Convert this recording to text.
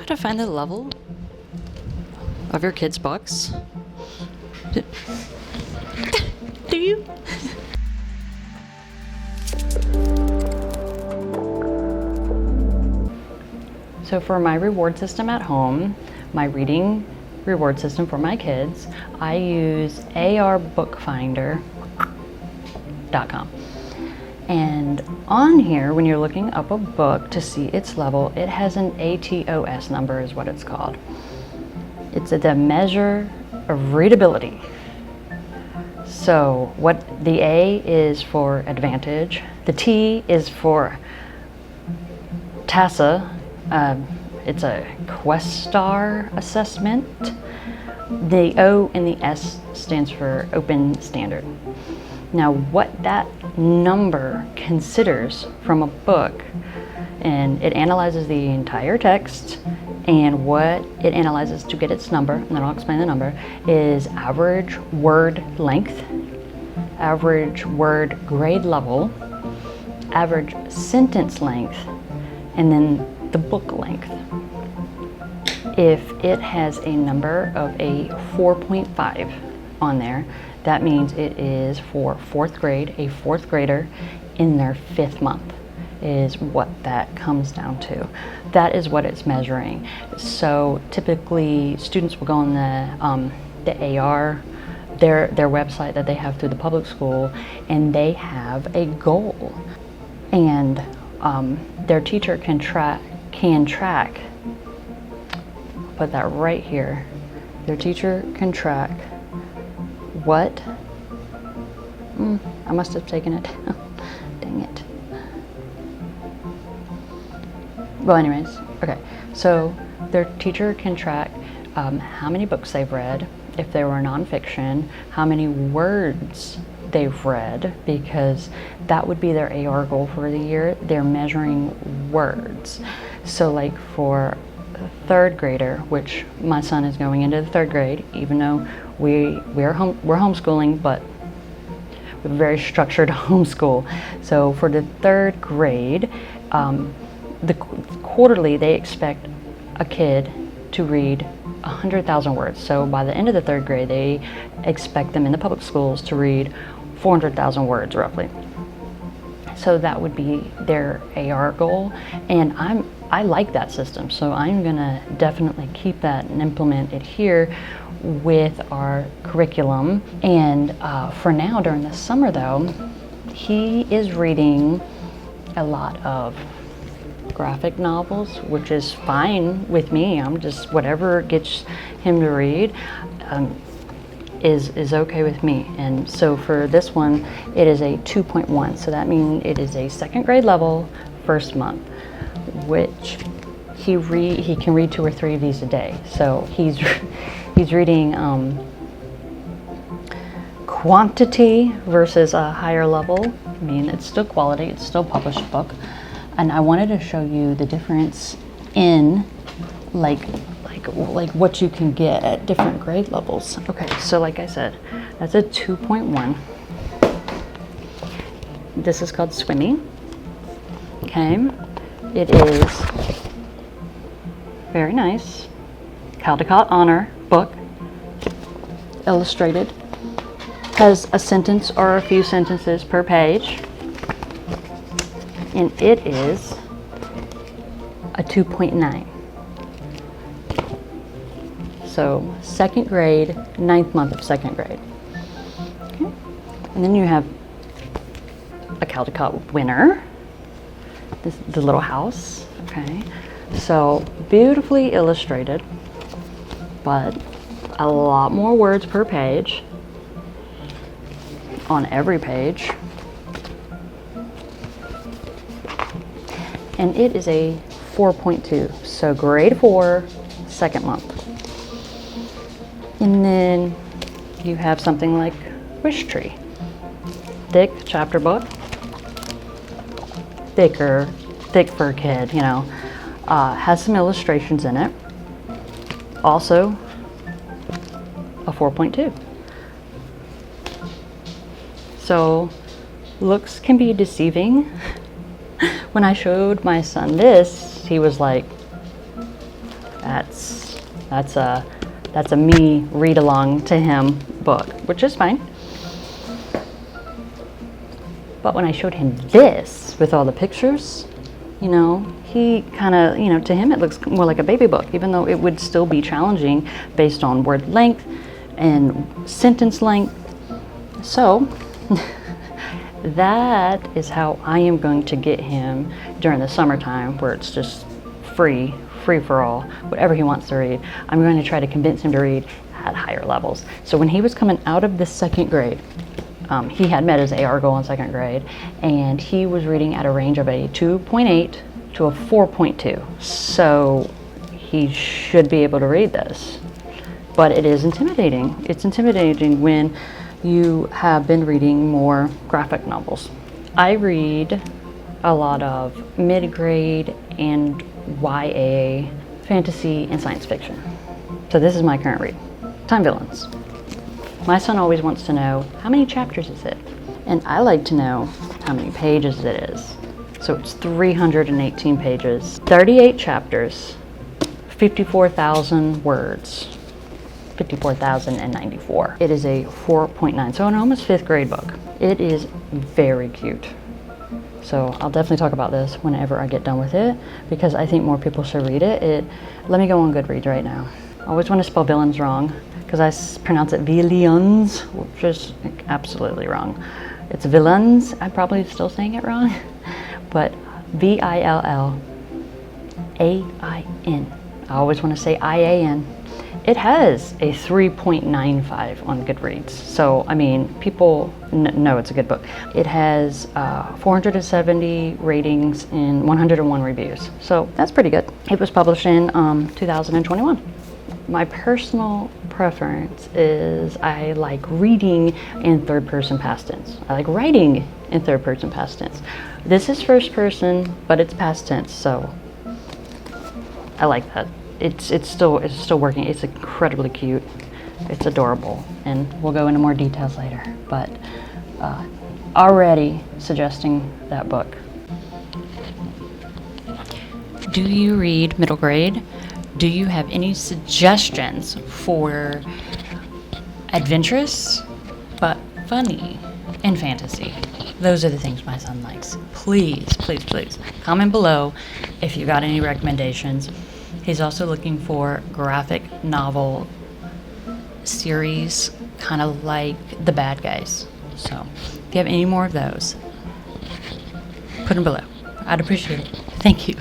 how to find the level of your kids' books? Do you? So for my reward system at home, my reading reward system for my kids, I use bookfinder.com. And on here, when you're looking up a book to see its level, it has an ATOS number is what it's called. It's the measure of readability. So what the A is for advantage, the T is for TASA, it's a Questar assessment. The O and the S stands for Open Standard. Now what that number considers from a book, and it analyzes the entire text, and what it analyzes to get its number, and then I'll explain the number, is average word length, average word grade level, average sentence length, and then the book length. If it has a number of a 4.5 on there, that means it is for fourth grade, a fourth grader in their 5th month is what that comes down to. That is what it's measuring. So typically students will go on the AR, their website that they have through the public school, and they have a goal. And their teacher can track, put that right here. Their teacher can track what, I must have taken it, dang it. Well anyways, okay, so their teacher can track how many books they've read, if they were nonfiction, how many words they've read, because that would be their AR goal for the year. They're measuring words. So like for a 3rd grader, which my son is going into the 3rd grade, even though we're homeschooling, but we're very structured homeschool. So for the 3rd grade, the quarterly they expect a kid to read 100,000 words. So by the end of the 3rd grade, they expect them in the public schools to read 400,000 words roughly. So that would be their AR goal, and I like that system, so I'm gonna definitely keep that and implement it here with our curriculum. And for now, during the summer though, he is reading a lot of graphic novels, which is fine with me. I'm just, whatever gets him to read is okay with me. And so for this one, it is a 2.1. So that means it is a 2nd grade level, 1st month, which he can read 2 or 3 of these a day. So he's reading quantity versus a higher level. I mean, it's still quality, it's still a published book. And I wanted to show you the difference in like what you can get at different grade levels. Okay, so like I said, that's a 2.1. This is called Swimmy. Okay, it is very nice. Caldecott Honor book, illustrated. Has a sentence or a few sentences per page. And it is a 2.9. So 2nd grade, 9th month of 2nd grade. Okay. And then you have a Caldecott winner, the little house. Okay. So beautifully illustrated, but a lot more words per page on every page. And it is a 4.2, so grade 4, 2nd month. And then you have something like Wishtree, thick chapter book, thick for a kid, you know, has some illustrations in it. Also a 4.2. So looks can be deceiving. When I showed my son this, he was like, That's a me read along to him book, which is fine. But when I showed him this with all the pictures, you know, he kind of, you know, to him it looks more like a baby book, even though it would still be challenging based on word length and sentence length. So that is how I am going to get him during the summertime, where it's just free for all, whatever he wants to read. I'm going to try to convince him to read at higher levels. So when he was coming out of the second grade, he had met his AR goal in second grade, and he was reading at a range of a 2.8 to a 4.2. So he should be able to read this. But it is intimidating. It's intimidating when you have been reading more graphic novels. I read a lot of mid-grade and YA, fantasy, and science fiction. So this is my current read. Time Villains. My son always wants to know, how many chapters is it? And I like to know how many pages it is. So it's 318 pages, 38 chapters, 54,000 words, 54,094. It is a 4.9, so an almost fifth grade book. It is very cute. So I'll definitely talk about this whenever I get done with it, because I think more people should read it. Let me go on Goodreads right now. I always want to spell villains wrong, because I pronounce it villains, which is absolutely wrong. It's villains. I'm probably still saying it wrong, but Villain. I always want to say IAN. It has a 3.95 on Goodreads. So, I mean, people know it's a good book. It has 470 ratings and 101 reviews. So that's pretty good. It was published in 2021. My personal preference is I like reading in third person past tense. I like writing in third person past tense. This is first person, but it's past tense, so I like that. It's still working. It's incredibly cute. It's adorable, and we'll go into more details later. But already suggesting that book. Do you read middle grade? Do you have any suggestions for adventurous but funny and fantasy? Those are the things my son likes. Please comment below if you got any recommendations. He's also looking for graphic novel series, kind of like The Bad Guys. So if you have any more of those, put them below. I'd appreciate it. Thank you.